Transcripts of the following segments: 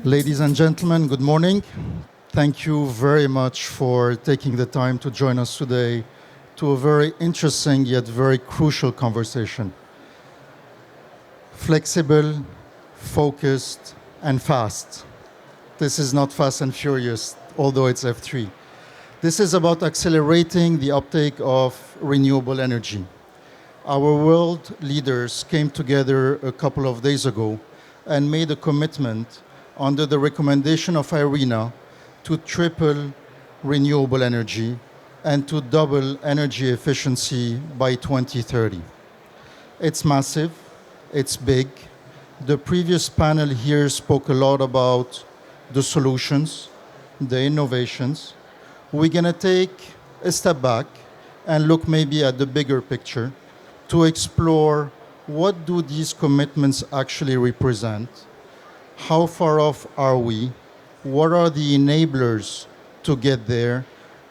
Ladies and gentlemen, good morning. Thank you very much for taking the time to join us today to a very interesting yet very crucial conversation. Flexible, focused, and fast. This is not Fast and Furious, although it's F3. This is about accelerating the uptake of renewable energy. Our world leaders came together a couple of days ago and made a commitment under the recommendation of IRENA to triple renewable energy and to double energy efficiency by 2030. It's massive, it's big. The previous panel here spoke a lot about the solutions, the innovations. We're going to take a step back and look maybe at the bigger picture to explore what do these commitments actually represent. How far off are we? What are the enablers to get there?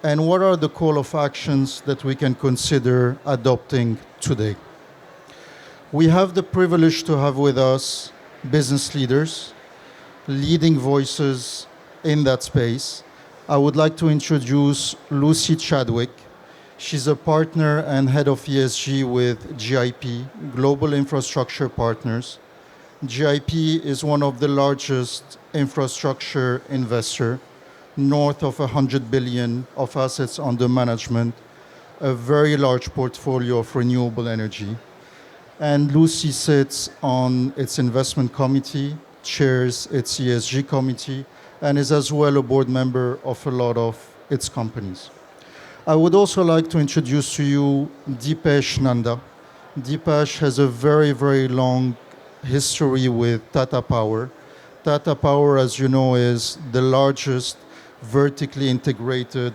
And what are the call of actions that we can consider adopting today? We have the privilege to have with us business leaders, leading voices in that space. I would like to introduce Lucy Chadwick. She's a partner and head of ESG with GIP, Global Infrastructure Partners. GIP is one of the largest infrastructure investor, north of 100 billion of assets under management, a very large portfolio of renewable energy. And Lucy sits on its investment committee, chairs its ESG committee, and is as well a board member of a lot of its companies. I would also like to introduce to you Deepesh Nanda. Deepesh has a very, very long history with Tata Power. Tata Power, as you know, is the largest vertically integrated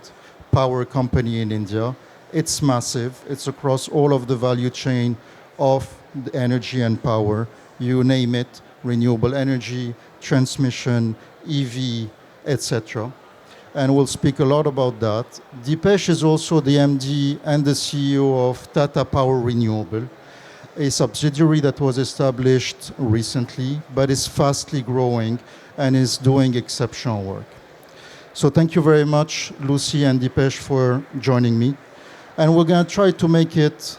power company in India. It's massive. It's across all of the value chain of the energy and power. You name it, renewable energy, transmission, EV, etc. And we'll speak a lot about that. Deepesh is also the MD and the CEO of Tata Power Renewable, a subsidiary that was established recently, but is fastly growing and is doing exceptional work. So thank you very much, Lucy and Deepesh, for joining me. And we're going to try to make it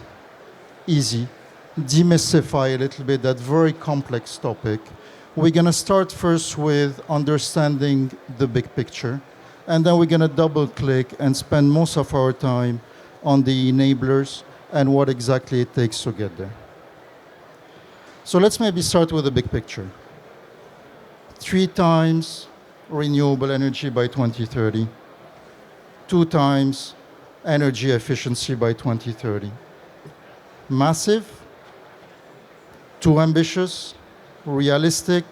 easy, demystify a little bit that very complex topic. We're going to start first with understanding the big picture, and then we're going to double click and spend most of our time on the enablers and what exactly it takes to get there. So let's maybe start with the big picture. 3 times renewable energy by 2030, 2 times energy efficiency by 2030. Massive, too ambitious, realistic.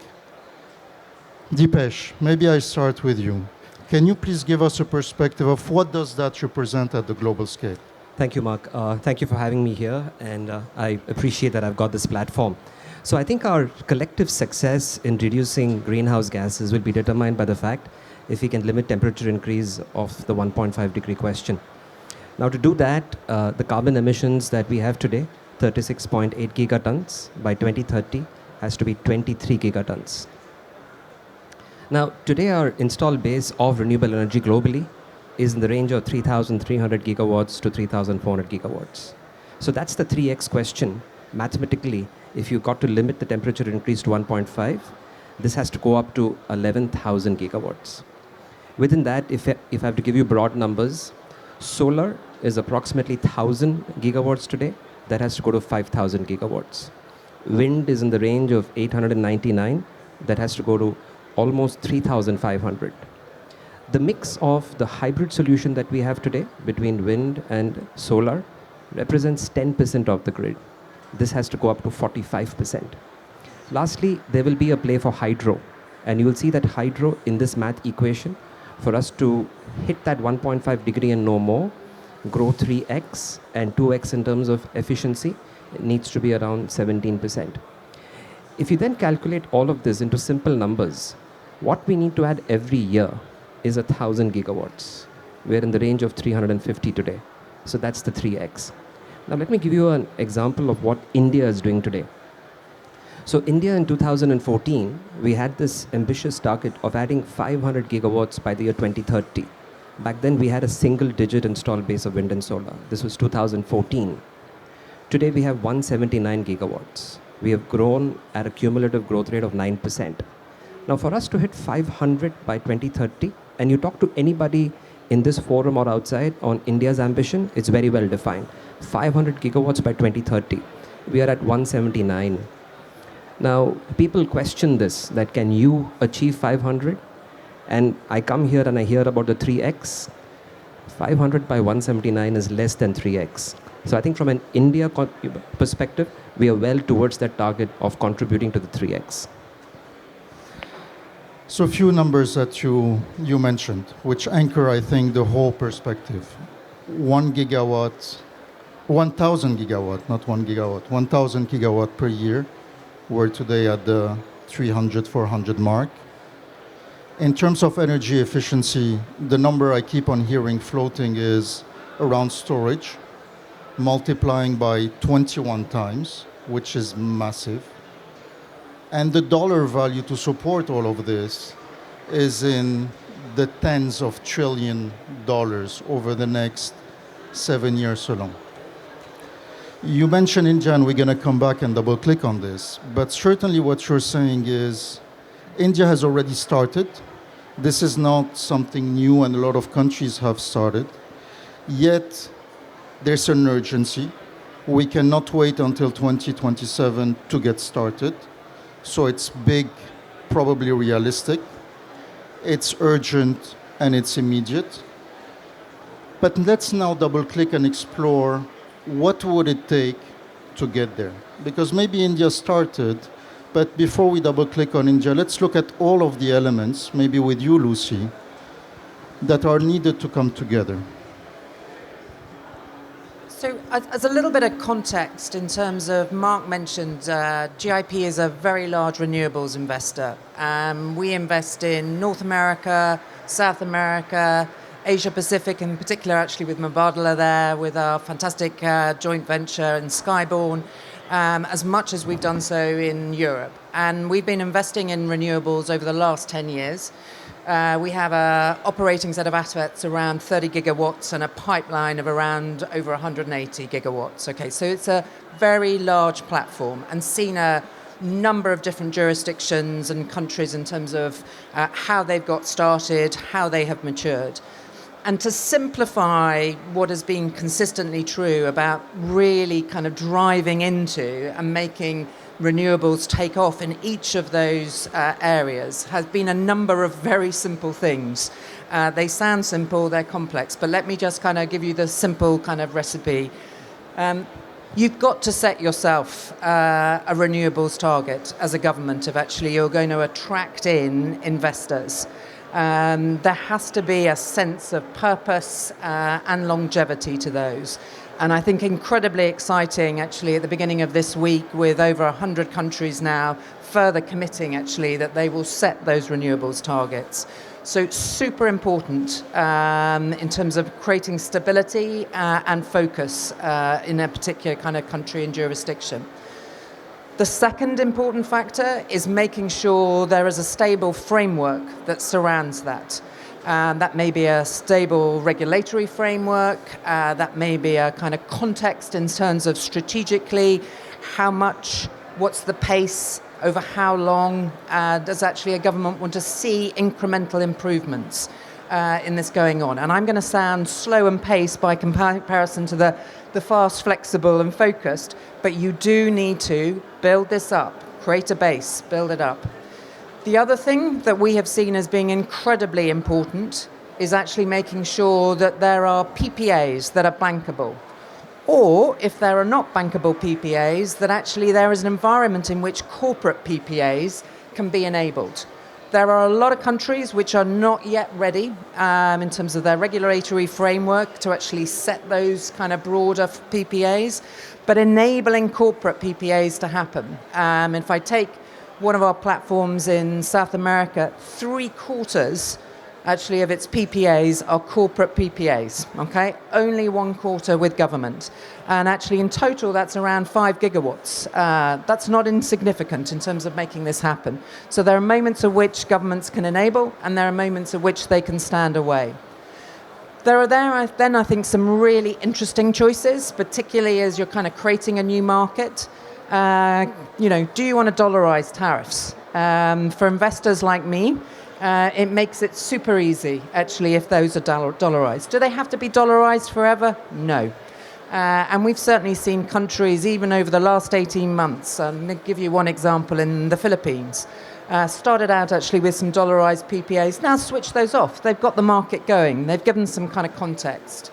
Deepesh, maybe I start with you. Can you please give us a perspective of what does that represent at the global scale? Thank you, Mark. Thank you for having me here, and I appreciate that I've got this platform. So I think our collective success in reducing greenhouse gases will be determined by the fact if we can limit temperature increase of the 1.5 degree question. Now to do that, the carbon emissions that we have today, 36.8 gigatons, by 2030 has to be 23 gigatons. Now today our installed base of renewable energy globally is in the range of 3,300 gigawatts to 3,400 gigawatts. So that's the 3x question. Mathematically, if you got to limit the temperature increase to 1.5, this has to go up to 11,000 gigawatts. Within that, if I have to give you broad numbers, solar is approximately 1,000 gigawatts today. That has to go to 5,000 gigawatts. Wind is in the range of 899. That has to go to almost 3,500. The mix of the hybrid solution that we have today between wind and solar represents 10% of the grid. This has to go up to 45%. Lastly, there will be a play for hydro. And you will see that hydro in this math equation, for us to hit that 1.5 degree and no more, grow 3x and 2x in terms of efficiency, it needs to be around 17%. If you then calculate all of this into simple numbers, what we need to add every year is 1,000 gigawatts. We're in the range of 350 today. So that's the 3x. Now let me give you an example of what India is doing today. So India in 2014, we had this ambitious target of adding 500 gigawatts by the year 2030. Back then, we had a single-digit installed base of wind and solar. This was 2014. Today, we have 179 gigawatts. We have grown at a cumulative growth rate of 9%. Now, for us to hit 500 by 2030, and you talk to anybody in this forum or outside on India's ambition, it's very well defined. 500 gigawatts by 2030. We are at 179. Now, people question this, that can you achieve 500? And I come here and I hear about the 3x. 500 by 179 is less than 3x. So I think from an India perspective, we are well towards that target of contributing to the 3x. So a few numbers that you mentioned, which anchor, I think, the whole perspective. 1 gigawatt, 1,000 gigawatt, not 1 gigawatt, 1,000 gigawatt per year. We're today at the 300, 400 mark. In terms of energy efficiency, the number I keep on hearing floating is around storage, multiplying by 21 times, which is massive. And the dollar value to support all of this is in the tens of trillion dollars over the next 7 years alone. You mentioned India, and we're going to come back and double click on this, but certainly what you're saying is India has already started. This is not something new, and a lot of countries have started. Yet there's an urgency. We cannot wait until 2027 to get started. So it's big, probably realistic. It's urgent, and it's immediate. But let's now double click and explore what would it take to get there? Because maybe India started, but before we double click on India, let's look at all of the elements, maybe with you, Lucy, that are needed to come together. So as a little bit of context in terms of, Mark mentioned, GIP is a very large renewables investor. We invest in North America, South America, Asia Pacific in particular, actually with Mubadala there, with our fantastic joint venture in Skyborn, as much as we've done so in Europe. And we've been investing in renewables over the last 10 years. We have an operating set of assets around 30 gigawatts and a pipeline of around over 180 gigawatts. Okay, so it's a very large platform and seen a number of different jurisdictions and countries in terms of how they've got started, how they have matured. And to simplify what has been consistently true about really kind of driving into and making renewables take off in each of those areas has been a number of very simple things. They sound simple, they're complex, but let me just kind of give you the simple kind of recipe. You've got to set yourself a renewables target as a government if actually you're going to attract in investors. There has to be a sense of purpose and longevity to those. And I think incredibly exciting, actually, at the beginning of this week, with over 100 countries now further committing, actually, that they will set those renewables targets. So super important in terms of creating stability and focus in a particular kind of country and jurisdiction. The second important factor is making sure there is a stable framework that surrounds that. That may be a stable regulatory framework, that may be a kind of context in terms of strategically how much, what's the pace, over how long does actually a government want to see incremental improvements in this going on. And I'm going to sound slow and paced by comparison to the fast, flexible and focused, but you do need to build this up, create a base, build it up. The other thing that we have seen as being incredibly important is actually making sure that there are PPAs that are bankable. Or, if there are not bankable PPAs, that actually there is an environment in which corporate PPAs can be enabled. There are a lot of countries which are not yet ready in terms of their regulatory framework to actually set those kind of broader PPAs, but enabling corporate PPAs to happen. If I take one of our platforms in South America, 3/4 actually of its PPAs are corporate PPAs, okay? Only 1/4 with government. And actually in total that's around 5 gigawatts. That's not insignificant in terms of making this happen. So there are moments of which governments can enable and there are moments of which they can stand away. There are then, I think, some really interesting choices, particularly as you're kind of creating a new market. Do you want to dollarize tariffs? For investors like me, it makes it super easy, actually, if those are dollarized. Do they have to be dollarized forever? No. And we've certainly seen countries, even over the last 18 months, I'm going to give you one example in the Philippines, started out actually with some dollarized PPAs, now switch those off. They've got the market going. They've given some kind of context.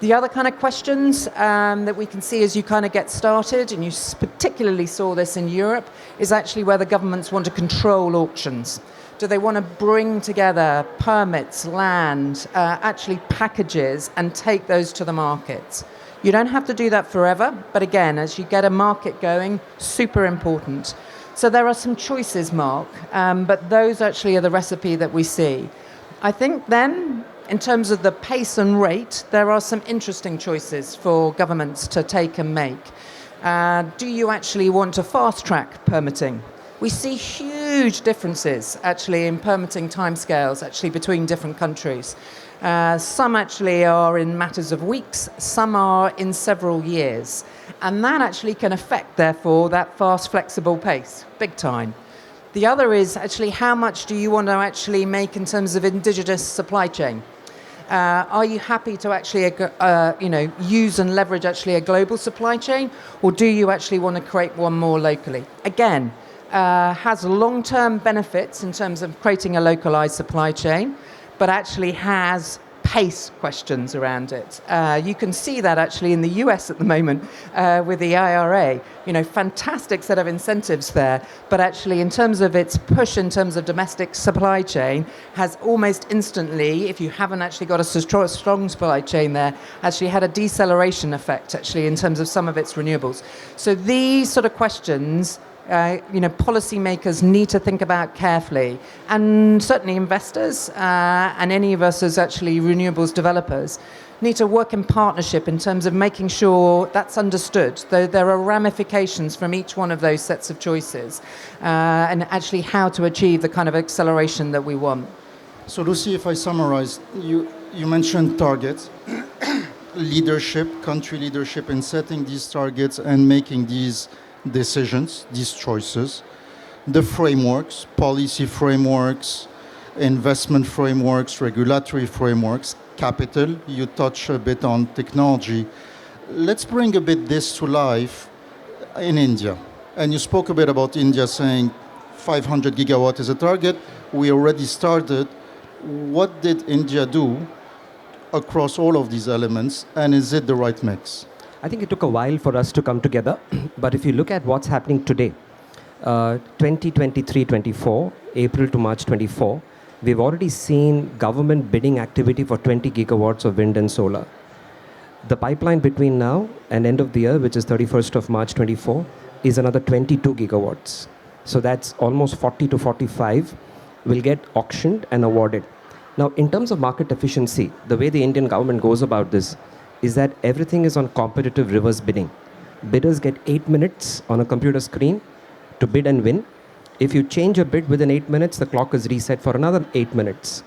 The other kind of questions that we can see as you kind of get started, and you particularly saw this in Europe, is actually whether governments want to control auctions. Do they want to bring together permits, land, actually packages, and take those to the markets? You don't have to do that forever, but again, as you get a market going, super important. So there are some choices, Mark, but those actually are the recipe that we see. I think then, in terms of the pace and rate, there are some interesting choices for governments to take and make. Do you actually want to fast-track permitting? We see huge differences, actually, in permitting timescales, actually, between different countries. Some actually are in matters of weeks, some are in several years. And that actually can affect, therefore, that fast, flexible pace, big time. The other is actually how much do you want to actually make in terms of indigenous supply chain? Are you happy to actually use and leverage actually a global supply chain, or do you actually want to create one more locally? Again, has long-term benefits in terms of creating a localized supply chain, but actually has pace questions around it. You can see that actually in the US at the moment with the IRA. Fantastic set of incentives there, but actually in terms of its push in terms of domestic supply chain has almost instantly, if you haven't actually got a strong supply chain there, actually had a deceleration effect actually in terms of some of its renewables. So these sort of questions policymakers need to think about carefully, and certainly investors and any of us as actually renewables developers need to work in partnership in terms of making sure that's understood. There are ramifications from each one of those sets of choices and actually how to achieve the kind of acceleration that we want. So Lucy, if I summarize, you mentioned targets, leadership, country leadership in setting these targets and making these decisions, these choices, the frameworks, policy frameworks, investment frameworks, regulatory frameworks, capital, you touch a bit on technology. Let's bring a bit this to life in India. And you spoke a bit about India saying 500 gigawatt is a target. We already started. What did India do across all of these elements, and is it the right mix? I think it took a while for us to come together, but if you look at what's happening today, 2023-24, April to March 24, we've already seen government bidding activity for 20 gigawatts of wind and solar. The pipeline between now and end of the year, which is 31st of March 24, is another 22 gigawatts. So that's almost 40 to 45 will get auctioned and awarded. Now, in terms of market efficiency, the way the Indian government goes about this is that everything is on competitive reverse bidding. Bidders get 8 minutes on a computer screen to bid and win. If you change your bid within 8 minutes, the clock is reset for another 8 minutes.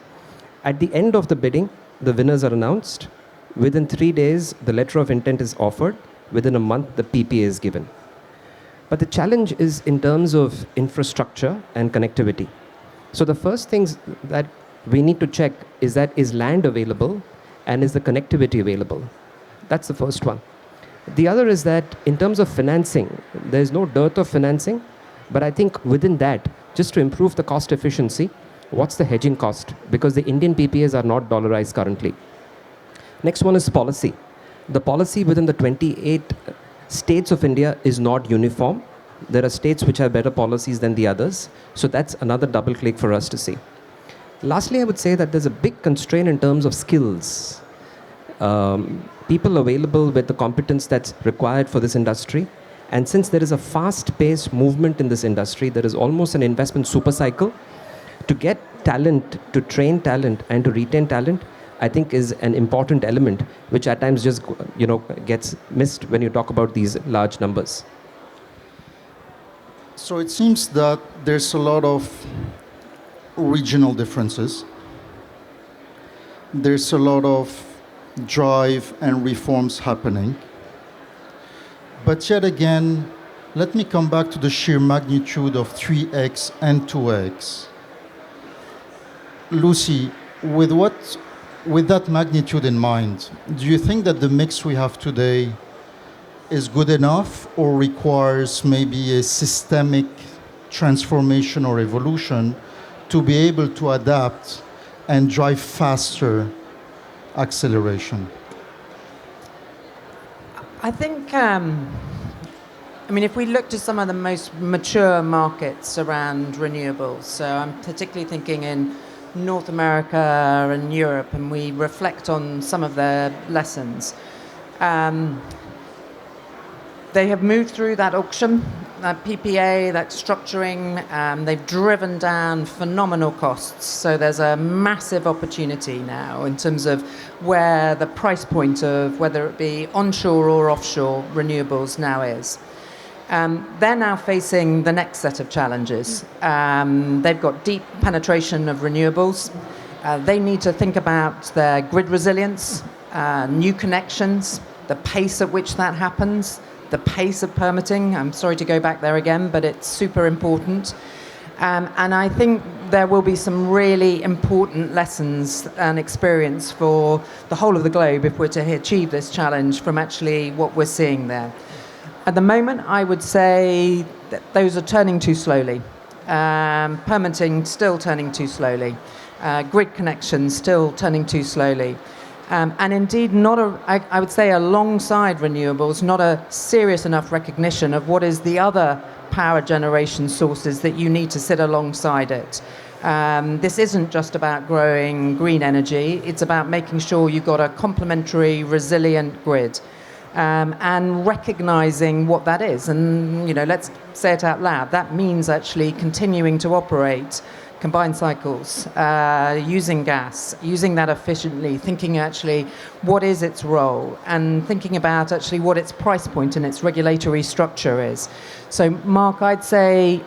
At the end of the bidding, the winners are announced. Within 3 days, the letter of intent is offered. Within a month, the PPA is given. But the challenge is in terms of infrastructure and connectivity. So the first things that we need to check is land available and is the connectivity available? That's the first one. The other is that in terms of financing, there's no dearth of financing, but I think within that, just to improve the cost efficiency, what's the hedging cost? Because the Indian PPAs are not dollarized currently. Next one is policy. The policy within the 28 states of India is not uniform. There are states which have better policies than the others. So that's another double click for us to see. Lastly, I would say that there's a big constraint in terms of skills. People available with the competence that's required for this industry. And since there is a fast-paced movement in this industry, there is almost an investment super cycle. To get talent, to train talent and to retain talent, I think is an important element, which at times just gets missed when you talk about these large numbers. So it seems that there's a lot of regional differences. There's a lot of drive and reforms happening. But yet again, let me come back to the sheer magnitude of 3x and 2x. Lucy, with that magnitude in mind, do you think that the mix we have today is good enough or requires maybe a systemic transformation or evolution to be able to adapt and drive faster acceleration? I think, if we look to some of the most mature markets around renewables, so I'm particularly thinking in North America and Europe, and we reflect on some of their lessons. They have moved through that auction, that PPA, that structuring. They've driven down phenomenal costs. So there's a massive opportunity now in terms of where the price point of whether it be onshore or offshore renewables now is. They're now facing the next set of challenges. They've got deep penetration of renewables. They need to think about their grid resilience, new connections, the pace at which that happens, the pace of permitting. I'm sorry to go back there again, but it's super important. And I think there will be some really important lessons and experience for the whole of the globe if we're to achieve this challenge from actually what we're seeing there. At the moment, I would say that those are turning too slowly. Permitting still turning too slowly. Grid connections still turning too slowly. And indeed, I would say alongside renewables, not a serious enough recognition of what is the other power generation sources that you need to sit alongside it. This isn't just about growing green energy. It's about making sure you've got a complementary, resilient grid. And recognizing what that is. And, let's say it out loud. That means actually continuing to operate combined cycles, using gas, using that efficiently, thinking actually what is its role, and thinking about actually what its price point and its regulatory structure is. So, Mark, I'd say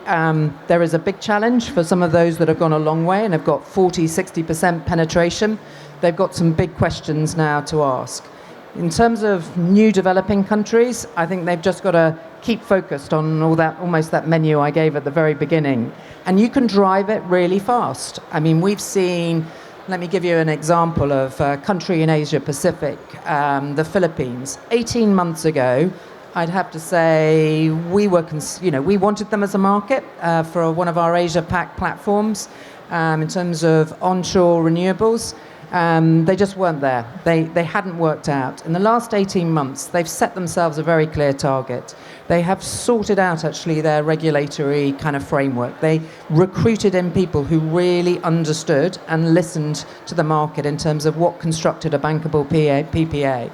there is a big challenge for some of those that have gone a long way and have got 40, 60% penetration. They've got some big questions now to ask. In terms of new developing countries, I think they've just got to keep focused on almost that menu I gave at the very beginning. And you can drive it really fast. We've seen, let me give you an example of a country in Asia Pacific, the Philippines. 18 months ago, I'd have to say we wanted them as a market for one of our Asia Pac platforms in terms of onshore renewables. They just weren't there. They hadn't worked out. In the last 18 months, they've set themselves a very clear target. They have sorted out actually their regulatory kind of framework. They recruited in people who really understood and listened to the market in terms of what constructed a bankable PPA.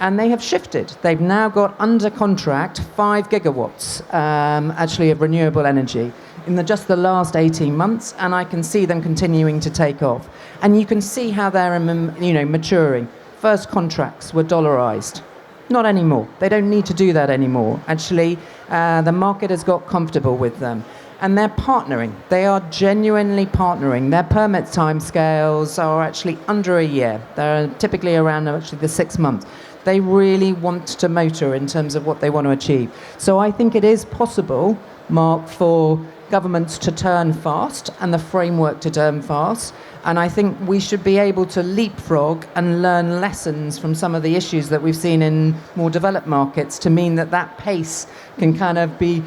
And they have shifted. They've now got under contract 5 gigawatts actually of renewable energy in just the last 18 months, and I can see them continuing to take off. And you can see how they're maturing. First contracts were dollarized. Not anymore. They don't need to do that anymore. Actually, the market has got comfortable with them. And they're partnering. They are genuinely partnering. Their permit timescales are actually under a year. They're typically around actually the 6 months. They really want to motor in terms of what they want to achieve. So I think it is possible, Mark, for governments to turn fast and the framework to turn fast. And I think we should be able to leapfrog and learn lessons from some of the issues that we've seen in more developed markets to mean that pace can be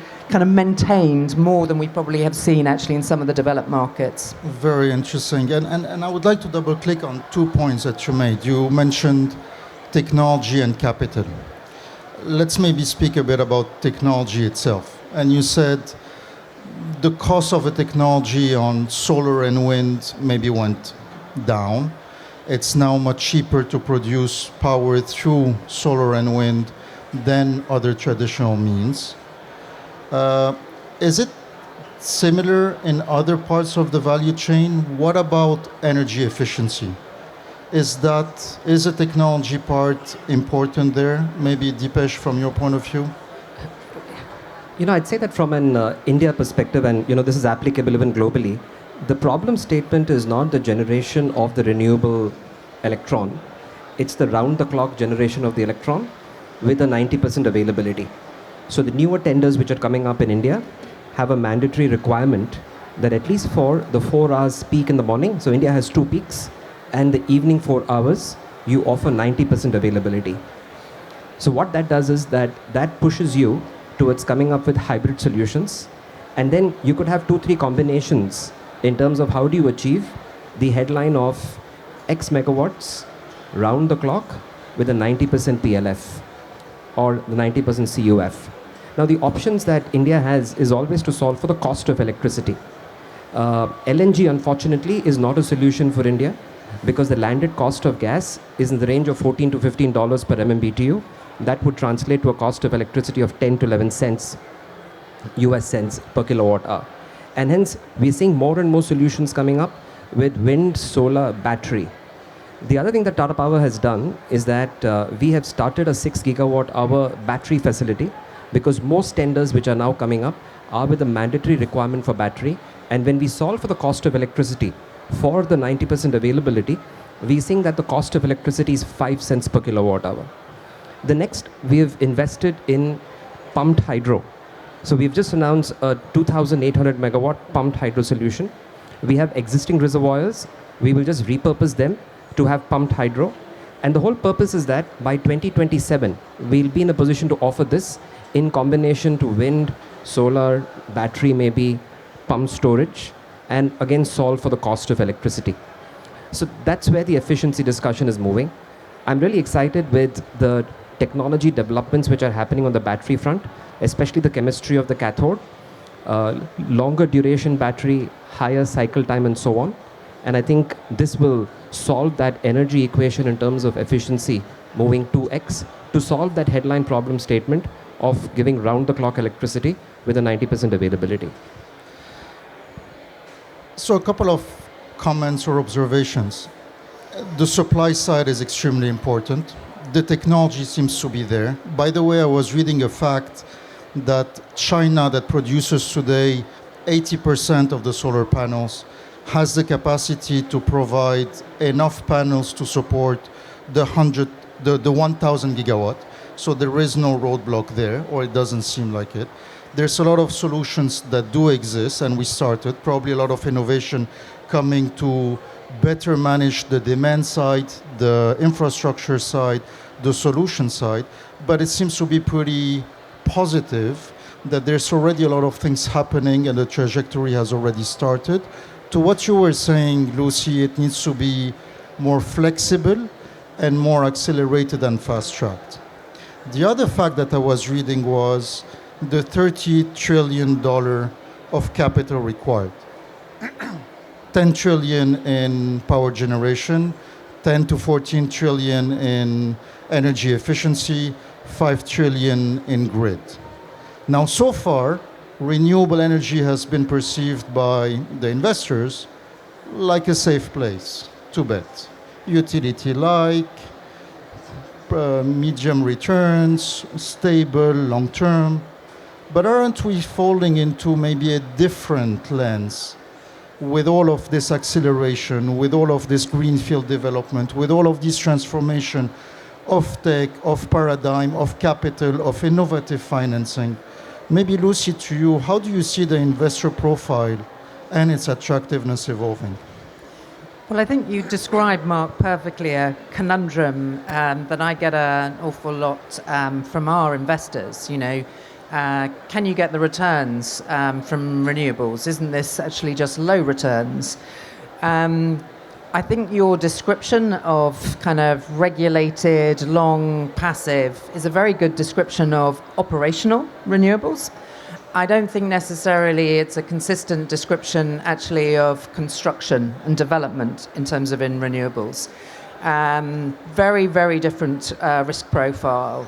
maintained more than we probably have seen actually in some of the developed markets. Very interesting. And I would like to double click on 2 points that you made. You mentioned technology and capital. Let's maybe speak a bit about technology itself. And you said the cost of a technology on solar and wind maybe went down. It's now much cheaper to produce power through solar and wind than other traditional means. Is it similar in other parts of the value chain? What about energy efficiency? Is the technology part important there? Maybe Dipesh, from your point of view? I'd say that from an India perspective, and this is applicable even globally, the problem statement is not the generation of the renewable electron, it's the round-the-clock generation of the electron with a 90% availability. So the newer tenders which are coming up in India have a mandatory requirement that at least for the 4 hours peak in the morning, so India has 2 peaks, and the evening 4 hours, you offer 90% availability. So what that does is that pushes you towards coming up with hybrid solutions, and then you could have 2-3 combinations in terms of how do you achieve the headline of X megawatts round the clock with a 90% PLF or the 90% CUF. Now the options that India has is always to solve for the cost of electricity. LNG unfortunately is not a solution for India because the landed cost of gas is in the range of $14 to $15 per MMBTU. That would translate to a cost of electricity of 10 to 11 cents, US cents per kilowatt hour. And hence, we're seeing more and more solutions coming up with wind, solar, battery. The other thing that Tata Power has done is that we have started a 6 gigawatt hour battery facility because most tenders which are now coming up are with a mandatory requirement for battery. And when we solve for the cost of electricity for the 90% availability, we're seeing that the cost of electricity is 5 cents per kilowatt hour. The next, we have invested in pumped hydro. So we've just announced a 2,800 megawatt pumped hydro solution. We have existing reservoirs. We will just repurpose them to have pumped hydro. And the whole purpose is that by 2027, we'll be in a position to offer this in combination to wind, solar, battery maybe, pump storage, and again solve for the cost of electricity. So that's where the efficiency discussion is moving. I'm really excited with the technology developments which are happening on the battery front, especially the chemistry of the cathode, longer duration battery, higher cycle time and so on. And I think this will solve that energy equation in terms of efficiency moving 2x to solve that headline problem statement of giving round-the-clock electricity with a 90% availability. So a couple of comments or observations. The supply side is extremely important. The technology seems to be there. By the way, I was reading a fact that China, that produces today 80% of the solar panels, has the capacity to provide enough panels to support the 1,000 gigawatt. So there is no roadblock there, or it doesn't seem like it. There's a lot of solutions that do exist, and we started, probably a lot of innovation coming to better manage the demand side, the infrastructure side, the solution side, but it seems to be pretty positive that there's already a lot of things happening and the trajectory has already started. To what you were saying, Lucy, it needs to be more flexible and more accelerated and fast-tracked. The other fact that I was reading was the $30 trillion of capital required. 10 trillion in power generation, 10 to 14 trillion in energy efficiency, 5 trillion in grid. Now, so far, renewable energy has been perceived by the investors like a safe place to bet. Utility-like, medium returns, stable, long-term. But aren't we falling into maybe a different lens with all of this acceleration, with all of this greenfield development, with all of this transformation of tech, of paradigm, of capital, of innovative financing? Maybe, Lucy, to you, how do you see the investor profile and its attractiveness evolving? Well, I think you described, Mark, perfectly a conundrum that I get an awful lot from our investors. Can you get the returns from renewables? Isn't this actually just low returns? I think your description of kind of regulated, long, passive is a very good description of operational renewables. I don't think necessarily it's a consistent description actually of construction and development in terms of in renewables. Very, very different risk profile.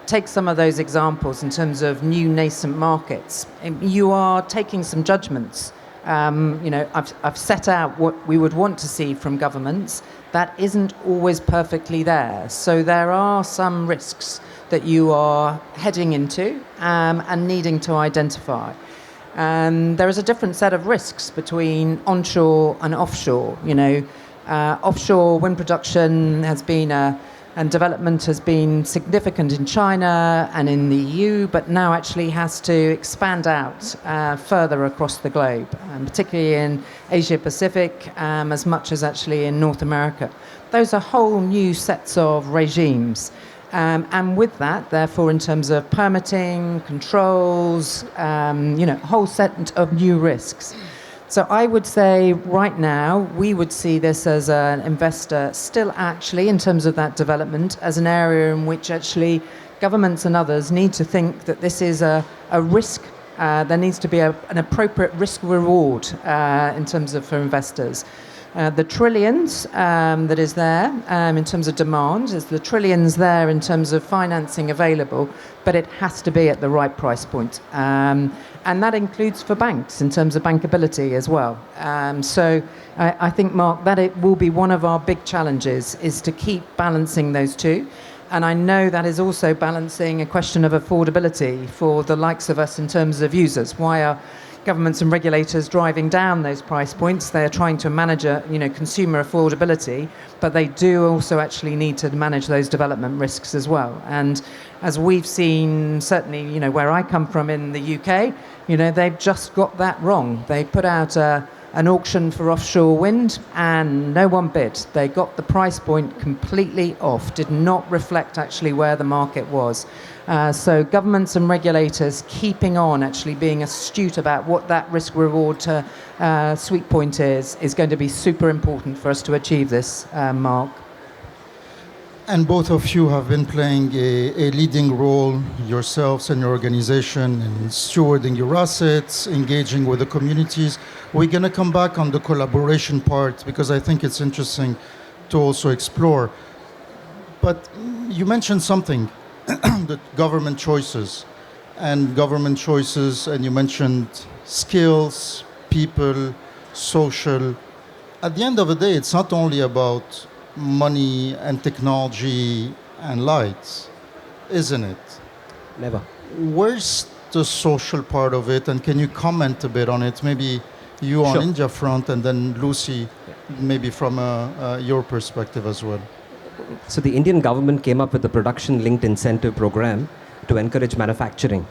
take some of those examples in terms of new nascent markets. You are taking some judgments. I've set out what we would want to see from governments. That isn't always perfectly there. So there are some risks that you are heading into and needing to identify. And there is a different set of risks between onshore and offshore. Offshore wind production has been and development has been significant in China and in the EU, but now actually has to expand out further across the globe, particularly in Asia Pacific, as much as actually in North America. Those are whole new sets of regimes. And with that, therefore, in terms of permitting, controls, a whole set of new risks. So I would say right now, we would see this as an investor still actually, in terms of that development, as an area in which actually governments and others need to think that this is a risk. There needs to be an appropriate risk reward in terms of for investors. The trillions that is there in terms of demand, is the trillions there in terms of financing available, but it has to be at the right price point. And that includes for banks in terms of bankability as well. So I think, Mark, that it will be one of our big challenges is to keep balancing those two. And I know that is also balancing a question of affordability for the likes of us in terms of users. Why are governments and regulators driving down those price points? They are trying to manage consumer affordability, but they do also actually need to manage those development risks as well. And as we've seen, certainly, where I come from in the UK, they've just got that wrong. They put out an auction for offshore wind and no one bid. They got the price point completely off, did not reflect actually where the market was. So governments and regulators keeping on actually being astute about what that risk reward sweet point is going to be super important for us to achieve this, Mark. And both of you have been playing a leading role yourselves and your organization in stewarding your assets, engaging with the communities. We're going to come back on the collaboration part because I think it's interesting to also explore. But you mentioned something, the government choices. And you mentioned skills, people, social. At the end of the day, it's not only about money and technology and lights, isn't it? Never. Where's the social part of it, and can you comment a bit on it? Maybe you on Sure. India front, and then Lucy, maybe from your perspective as well. So the Indian government came up with the production-linked incentive program to encourage manufacturing.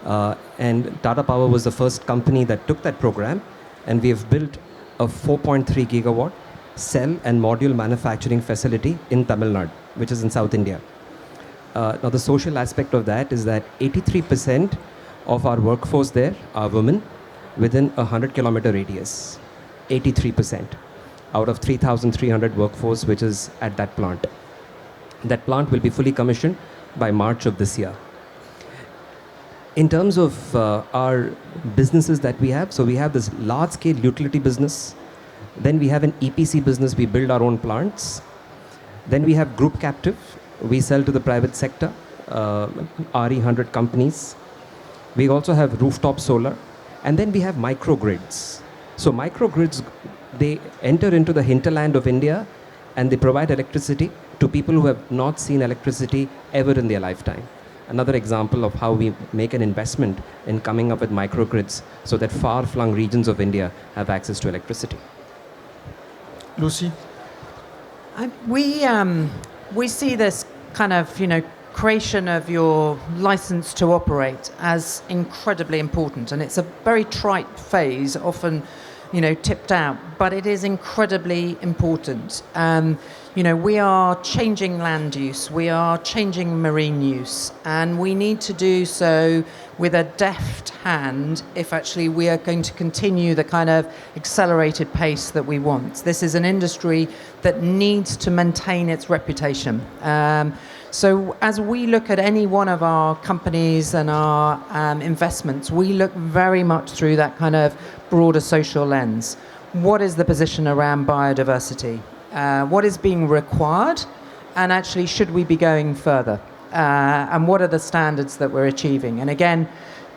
And Tata Power was the first company that took that program, and we have built a 4.3 gigawatt cell and module manufacturing facility in Tamil Nadu, which is in South India. Now the social aspect of that is that 83% of our workforce there are women within a 100-kilometer radius. 83% out of 3,300 workforce, which is at that plant. That plant will be fully commissioned by March of this year. In terms of our businesses that we have, so we have this large-scale utility business. Then we have an EPC business, we build our own plants. Then we have group captive, we sell to the private sector, RE100 companies. We also have rooftop solar. And then we have microgrids. So microgrids, they enter into the hinterland of India and they provide electricity to people who have not seen electricity ever in their lifetime. Another example of how we make an investment in coming up with microgrids so that far-flung regions of India have access to electricity. Lucy? We see this kind of, creation of your license to operate as incredibly important. And it's a very trite phase, often, tipped out, but it is incredibly important. We are changing land use, we are changing marine use, and we need to do so with a deft hand if actually we are going to continue the kind of accelerated pace that we want. This is an industry that needs to maintain its reputation. So as we look at any one of our companies and our investments, we look very much through that kind of broader social lens. What is the position around biodiversity? What is being required? And actually, should we be going further? and what are the standards that we're achieving. And again,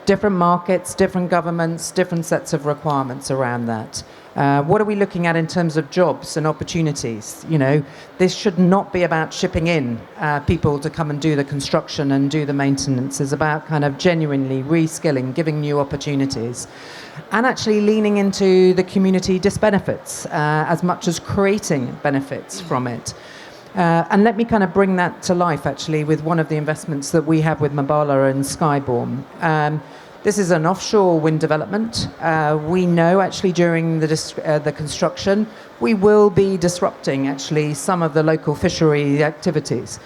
different markets, different governments, different sets of requirements around that. What are we looking at in terms of jobs and opportunities? You know, this should not be about shipping in people to come and do the construction and do the maintenance. It's about kind of genuinely reskilling, giving new opportunities, and actually leaning into the community disbenefits as much as creating benefits from it. And let me kind of bring that to life, actually, with one of the investments that we have with Mabala and Skyborn. This is an offshore wind development. We know, actually, during the construction, we will be disrupting, actually, some of the local fishery activities.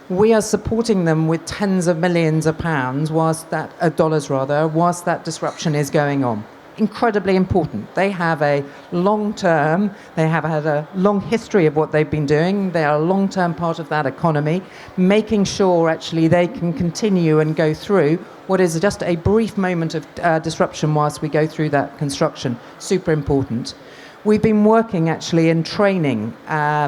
We are supporting them with tens of millions of pounds, dollars rather, whilst that disruption is going on. Incredibly important. They have a long-term, they have had a long history of what they've been doing. They are a long-term part of that economy, making sure actually they can continue and go through what is just a brief moment of disruption whilst we go through that construction. Super important. We've been working actually in training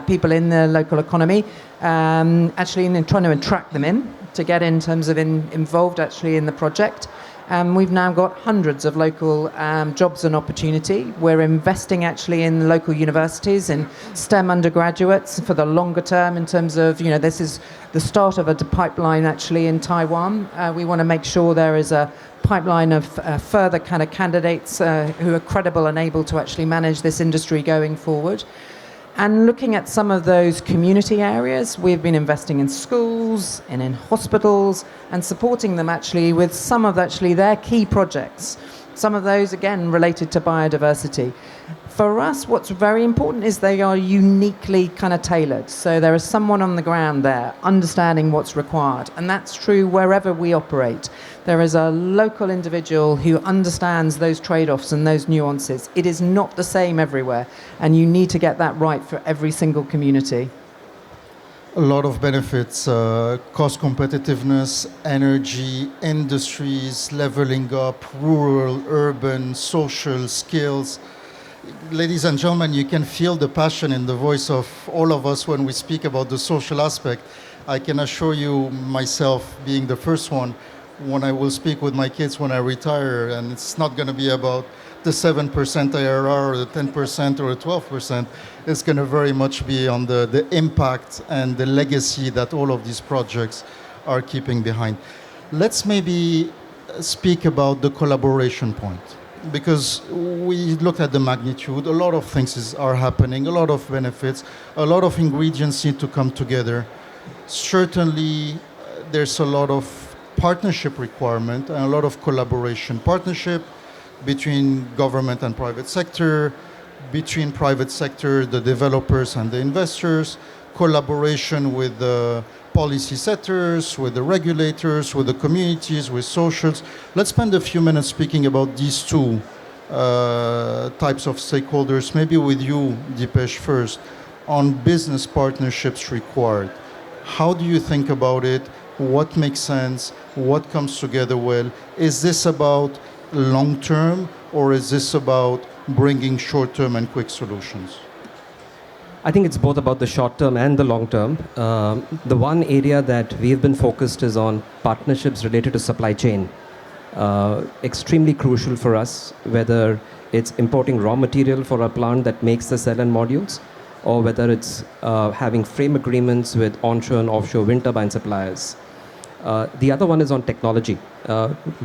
people in the local economy, actually in trying to attract them in to get in terms of involved actually in the project. We've now got hundreds of local jobs and opportunity. We're investing actually in local universities, in STEM undergraduates for the longer term in terms of, you know, this is the start of a pipeline actually in Taiwan. We want to make sure there is a pipeline of further kind of candidates who are credible and able to actually manage this industry going forward. And looking at some of those community areas, we've been investing in schools and in hospitals and supporting them actually with some of actually their key projects. Some of those, again, related to biodiversity. For us, what's very important is they are uniquely kind of tailored. So there is someone on the ground there understanding what's required. And that's true wherever we operate. There is a local individual who understands those trade-offs and those nuances. It is not the same everywhere. And you need to get that right for every single community. A lot of benefits, cost competitiveness, energy, industries, leveling up, rural, urban, social skills. Ladies and gentlemen, you can feel the passion in the voice of all of us when we speak about the social aspect. I can assure you, myself being the first one, when I will speak with my kids when I retire, and it's not going to be about the 7% IRR or the 10% or the 12%. It's going to very much be on the impact and the legacy that all of these projects are keeping behind. Let's maybe speak about the collaboration point, because we look at the magnitude. A lot of things are happening, a lot of benefits, a lot of ingredients need to come together. Certainly, there's a lot of partnership requirement and a lot of collaboration. Partnership between government and private sector, between private sector, the developers and the investors, collaboration with the policy setters, with the regulators, with the communities, with socials. Let's spend a few minutes speaking about these two types of stakeholders, maybe with you, Dipesh, first, on business partnerships required. How do you think about it? What makes sense? What comes together well? Is this about long-term, or is this about bringing short-term and quick solutions? I think it's both about the short term and the long term. The one area that we've been focused is on partnerships related to supply chain. Extremely crucial for us, whether it's importing raw material for a plant that makes the cell and modules, or whether it's having frame agreements with onshore and offshore wind turbine suppliers. The other one is on technology.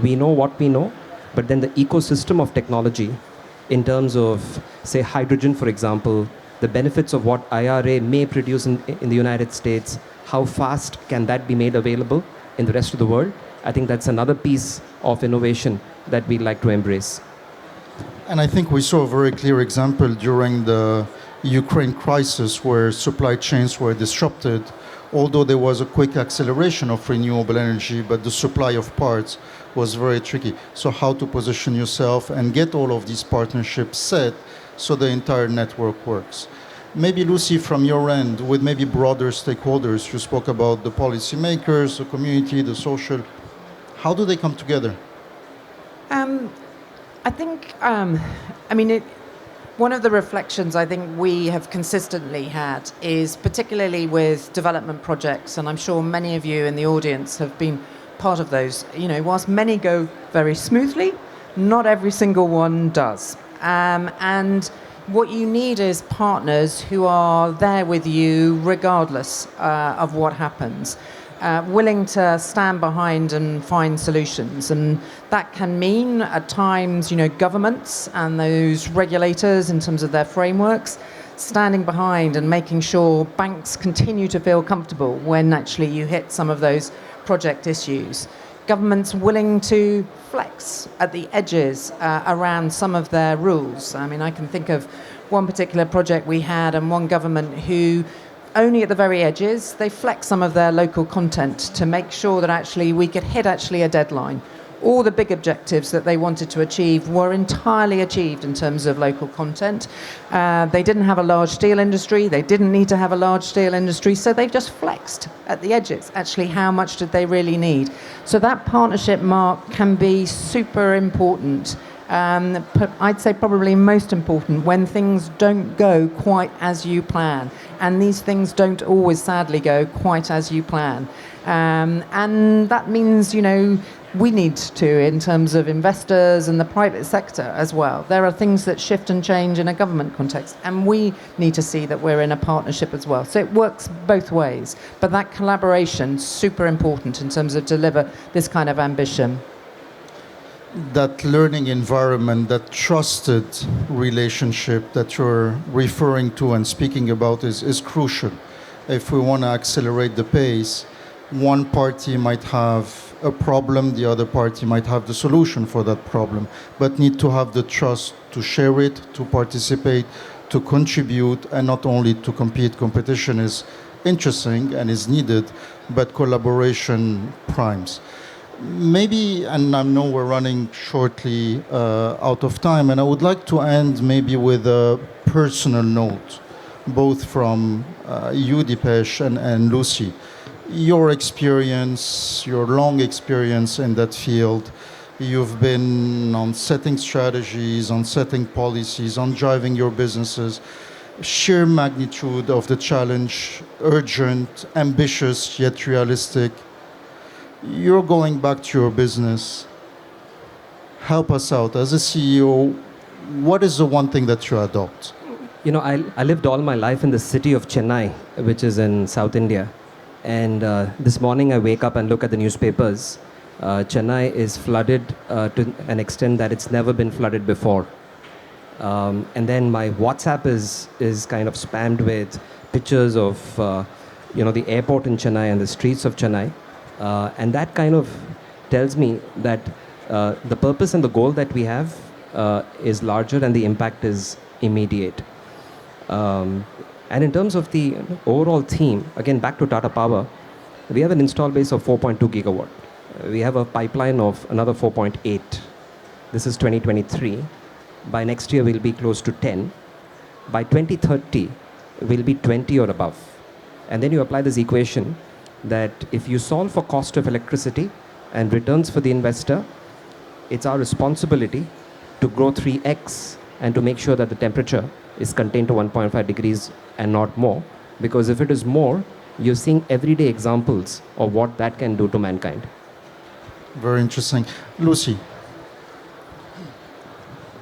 We know what we know, but then the ecosystem of technology in terms of, say, hydrogen, for example, the benefits of what IRA may produce in the United States, how fast can that be made available in the rest of the world? I think that's another piece of innovation that we'd like to embrace. And I think we saw a very clear example during the Ukraine crisis where supply chains were disrupted, although there was a quick acceleration of renewable energy, but the supply of parts was very tricky. So how to position yourself and get all of these partnerships set so the entire network works. Maybe Lucy, from your end, with maybe broader stakeholders, you spoke about the policymakers, the community, the social. How do they come together? I think, One of the reflections I think we have consistently had is particularly with development projects, and I'm sure many of you in the audience have been part of those. You know, whilst many go very smoothly, not every single one does. And what you need is partners who are there with you regardless of what happens. Willing to stand behind and find solutions. And that can mean at times, you know, governments and those regulators in terms of their frameworks standing behind and making sure banks continue to feel comfortable when actually you hit some of those project issues. Governments willing to flex at the edges around some of their rules. I mean, I can think of one particular project we had and one government who only at the very edges, they flex some of their local content to make sure that actually we could hit actually a deadline. All the big objectives that they wanted to achieve were entirely achieved in terms of local content. They didn't have a large steel industry. They didn't need to have a large steel industry. So they just flexed at the edges. Actually, how much did they really need? So that partnership, Mark, can be super important. I'd say probably most important when things don't go quite as you plan. And these things don't always, sadly, go quite as you plan. And that means, you know, we need to, in terms of investors and the private sector as well. There are things that shift and change in a government context, and we need to see that we're in a partnership as well. So it works both ways. But that collaboration, super important in terms of deliver this kind of ambition. That learning environment, that trusted relationship that you're referring to and speaking about is crucial. If we want to accelerate the pace, one party might have a problem, the other party might have the solution for that problem, but need to have the trust to share it, to participate, to contribute, and not only to compete. Competition is interesting and is needed, but collaboration primes. Maybe, and I know we're running shortly out of time, and I would like to end maybe with a personal note, both from you, Dipesh, and Lucy. Your experience, your long experience in that field, you've been on setting strategies, on setting policies, on driving your businesses. Sheer magnitude of the challenge, urgent, ambitious, yet realistic. You're going back to your business. Help us out. As a CEO, what is the one thing that you adopt? You know, I lived all my life in the city of Chennai, which is in South India. And this morning I wake up and look at the newspapers. Chennai is flooded to an extent that it's never been flooded before. And then my WhatsApp is kind of spammed with pictures of, the airport in Chennai and the streets of Chennai. And that kind of tells me that the purpose and the goal that we have is larger and the impact is immediate. And in terms of the overall theme, again, back to Tata Power, we have an install base of 4.2 gigawatt. We have a pipeline of another 4.8. This is 2023. By next year, we'll be close to 10. By 2030, we'll be 20 or above. And then you apply this equation that if you solve for cost of electricity and returns for the investor, it's our responsibility to grow 3x and to make sure that the temperature is contained to 1.5 degrees and not more. Because if it is more, you're seeing everyday examples of what that can do to mankind. Very interesting. Lucy.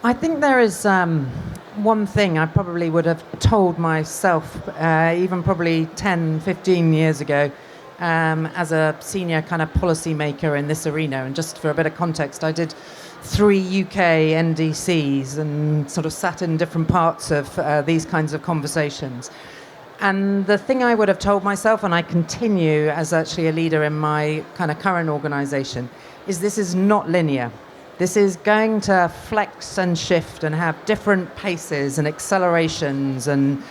I think there is one thing I probably would have told myself, even probably 10, 15 years ago, as a senior kind of policy maker in this arena. And just for a bit of context, I did 3 UK NDCs and sort of sat in different parts of these kinds of conversations. And the thing I would have told myself, and I continue as actually a leader in my kind of current organization, is this is not linear. This is going to flex and shift and have different paces and accelerations. And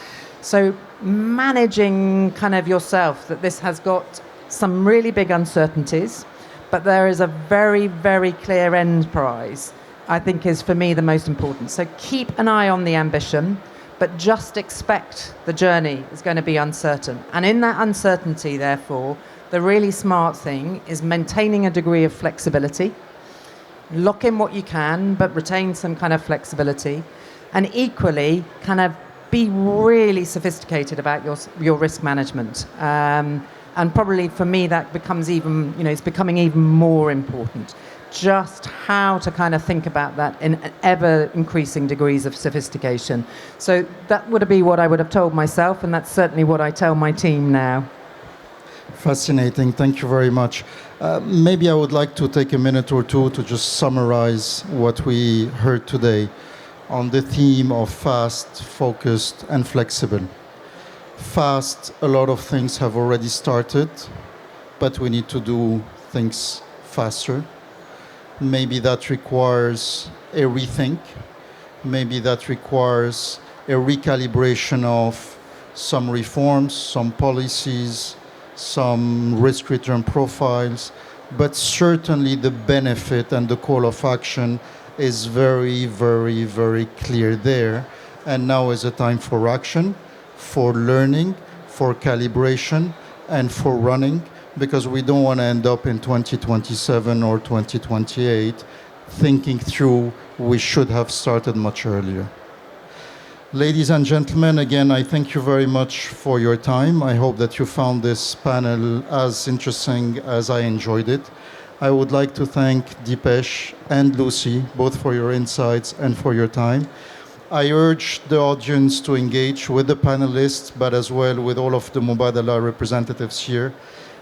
so managing kind of yourself that this has got some really big uncertainties, but there is a very, very clear end prize, I think is for me the most important. So keep an eye on the ambition, but just expect the journey is going to be uncertain. And in that uncertainty, therefore, the really smart thing is maintaining a degree of flexibility. Lock in what you can, but retain some kind of flexibility. and equally kind of be really sophisticated about your risk management. And probably for me that becomes even, it's becoming even more important. Just how to kind of think about that in ever increasing degrees of sophistication. So that would be what I would have told myself, and that's certainly what I tell my team now. Fascinating. Thank you very much. Maybe I would like to take a minute or two to just summarize what we heard today on the theme of fast, focused, and flexible. Fast, a lot of things have already started, but we need to do things faster. Maybe that requires a rethink. Maybe that requires a recalibration of some reforms, some policies, some risk-return profiles, but certainly the benefit and the call of action is very, very, very clear there. And now is a time for action, for learning, for calibration, and for running, because we don't want to end up in 2027 or 2028 thinking through we should have started much earlier. Ladies and gentlemen, again, I thank you very much for your time. I hope that you found this panel as interesting as I enjoyed it. I would like to thank Deepesh and Lucy, both for your insights and for your time. I urge the audience to engage with the panelists, but as well with all of the Mubadala representatives here.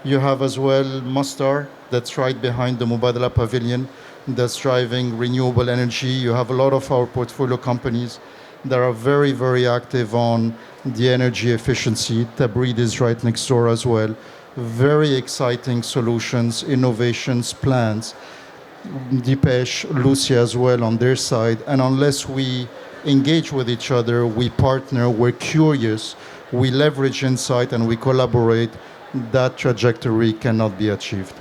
You have as well Mustar, that's right behind the Mubadala Pavilion, that's driving renewable energy. You have a lot of our portfolio companies that are very, very active on the energy efficiency. Tabreed is right next door as well. Very exciting solutions, innovations, plans. Deepesh, Lucy as well on their side. And unless we engage with each other, we partner, we're curious, we leverage insight, and we collaborate, that trajectory cannot be achieved.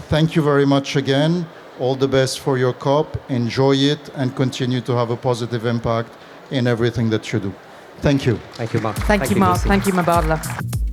Thank you very much again. All the best for your COP. Enjoy it and continue to have a positive impact in everything that you do. Thank you. Thank you, Mark. Thank you, Mark. Lucy. Thank you, Mubadala.